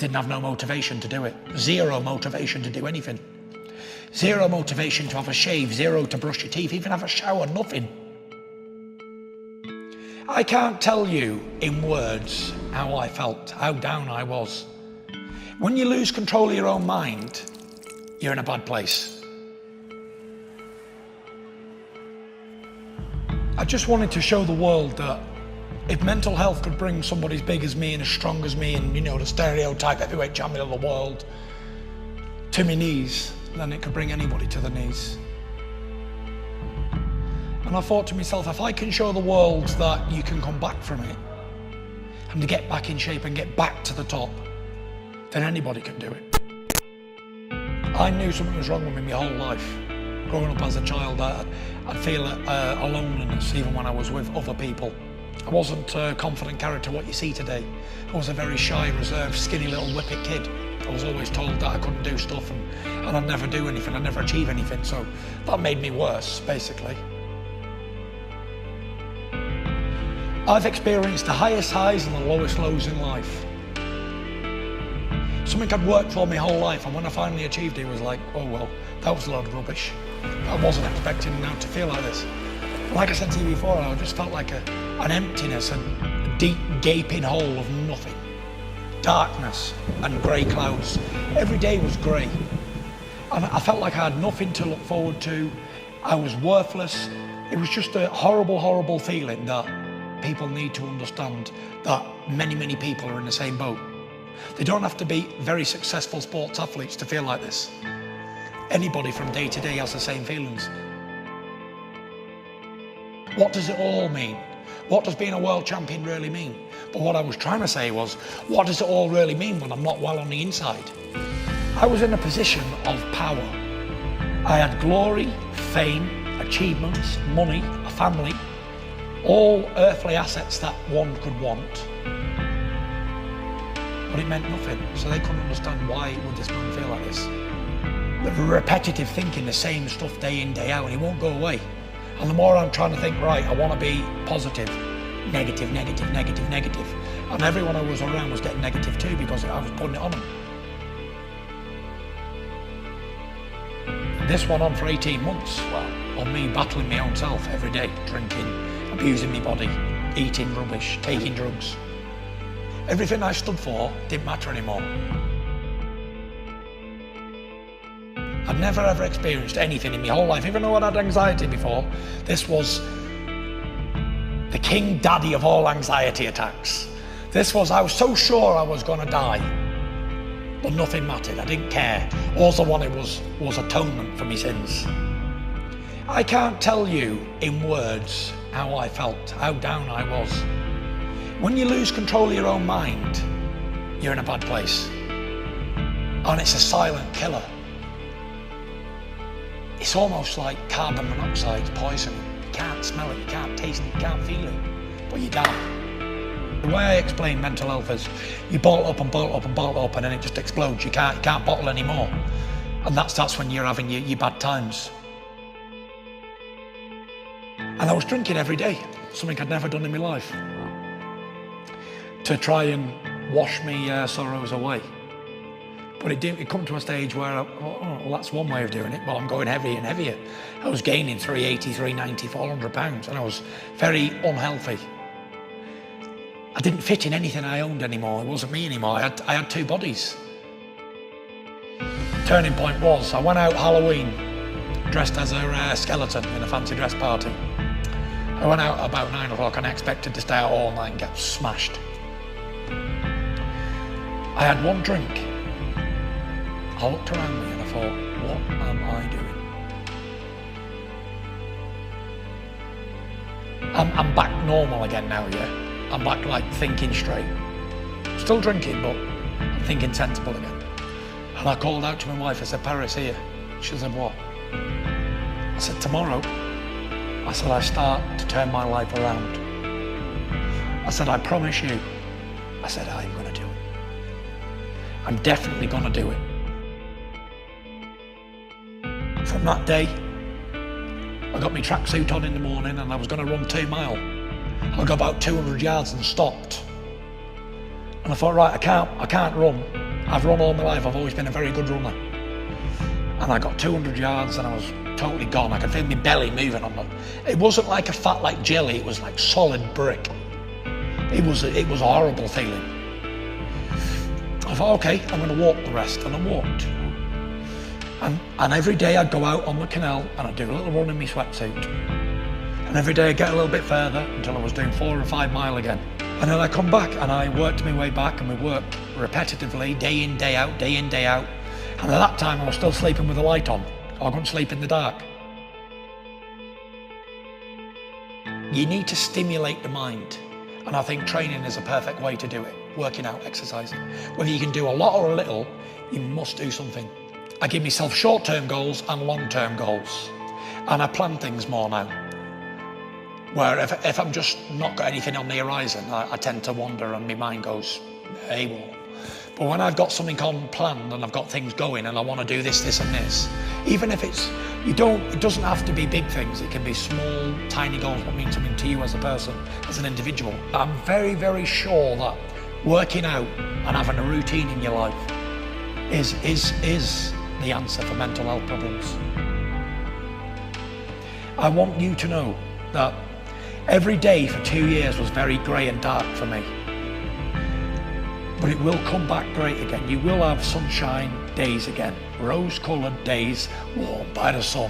didn't have no motivation to do it. Zero motivation to do anything. Zero motivation to have a shave, zero to brush your teeth, even have a shower, nothing. I can't tell you in words how I felt, how down I was. When you lose control of your own mind, you're in a bad place. I just wanted to show the world that if mental health could bring somebody as big as me and as strong as me and, you know, the stereotype heavyweight champion of the world to my knees, then it could bring anybody to the knees. And I thought to myself, if I can show the world that you can come back from it and to get back in shape and get back to the top, then anybody can do it. I knew something was wrong with me my whole life. Growing up as a child, I'd feel a loneliness even when I was with other people. I wasn't a confident character what you see today. I was a very shy, reserved, skinny little whippet kid. I was always told that I couldn't do stuff and I'd never do anything, I'd never achieve anything, so that made me worse, basically. I've experienced the highest highs and the lowest lows in life. Something I'd worked for my whole life, and when I finally achieved it, it was like, oh well, that was a load of rubbish. I wasn't expecting now to feel like this. Like I said to you before, I just felt like an emptiness, a deep gaping hole of nothing. Darkness and grey clouds. Every day was grey. And I felt like I had nothing to look forward to. I was worthless. It was just a horrible, horrible feeling that people need to understand that many, many people are in the same boat. They don't have to be very successful sports athletes to feel like this. Anybody from day to day has the same feelings. What does it all mean? What does being a world champion really mean? But what I was trying to say was, what does it all really mean when I'm not well on the inside? I was in a position of power. I had glory, fame, achievements, money, a family, all earthly assets that one could want. But it meant nothing, so they couldn't understand why would this man feel like this. The repetitive thinking, the same stuff day in, day out, and it won't go away. And the more I'm trying to think, right, I want to be positive, negative, negative, negative, negative. And everyone I was around was getting negative too because I was putting it on them. This went on for 18 months, well, on me battling my own self every day, drinking, abusing my body, eating rubbish, taking drugs. Everything I stood for didn't matter anymore. I'd never ever experienced anything in my whole life, even though I'd had anxiety before. This was the king daddy of all anxiety attacks. I was so sure I was gonna die, but nothing mattered, I didn't care. All I wanted was atonement for my sins. I can't tell you in words how I felt, how down I was. When you lose control of your own mind, you're in a bad place. And it's a silent killer. It's almost like carbon monoxide poison. You can't smell it, you can't taste it, you can't feel it, but you die. The way I explain mental health is you bottle up and bottle up and bottle up and then it just explodes. You can't bottle anymore. And that's when you're having your bad times. And I was drinking every day, something I'd never done in my life, to try and wash me sorrows away. But it come to a stage where, well, that's one way of doing it. Well, I'm going heavier and heavier. I was gaining 380, 390, 400 pounds, and I was very unhealthy. I didn't fit in anything I owned anymore. It wasn't me anymore. I had two bodies. Turning point was, I went out Halloween dressed as a skeleton in a fancy dress party. I went out about 9 o'clock and I expected to stay out all night and get smashed. I had one drink. I looked around me and I thought, what am I doing? I'm back normal again now, yeah? I'm back like thinking straight. Still drinking, but I'm thinking sensible again. And I called out to my wife, I said, Paris here. She said, what? I said, tomorrow. I said, I start to turn my life around. I said, I promise you. I said, I'm gonna do it. I'm definitely gonna do it. From that day, I got my tracksuit on in the morning and I was going to run 2 miles. I got about 200 yards and stopped. And I thought, right, I can't run. I've run all my life, I've always been a very good runner. And I got 200 yards and I was totally gone. I could feel my belly moving on them. It wasn't like a fat like jelly, it was like solid brick. It was a horrible feeling. I thought, okay, I'm going to walk the rest, and I walked. And every day I'd go out on the canal and I'd do a little run in my sweatsuit. And every day I'd get a little bit further until I was doing 4 or 5 miles again. And then I come back and I worked my way back, and we worked repetitively, day in, day out, day in, day out. And at that time I was still sleeping with the light on. I couldn't sleep in the dark. You need to stimulate the mind. And I think training is a perfect way to do it. Working out, exercising. Whether you can do a lot or a little, you must do something. I give myself short-term goals and long-term goals. And I plan things more now. Where if I'm just not got anything on the horizon, I tend to wander and my mind goes AWOL. But when I've got something on planned and I've got things going and I want to do this, this and this, even if it doesn't have to be big things, it can be small, tiny goals that mean something to you as a person, as an individual. I'm very, very sure that working out and having a routine in your life is the answer for mental health problems. I want you to know that every day for 2 years was very grey and dark for me. But it will come back great again. You will have sunshine days again, rose-coloured days warmed by the sun.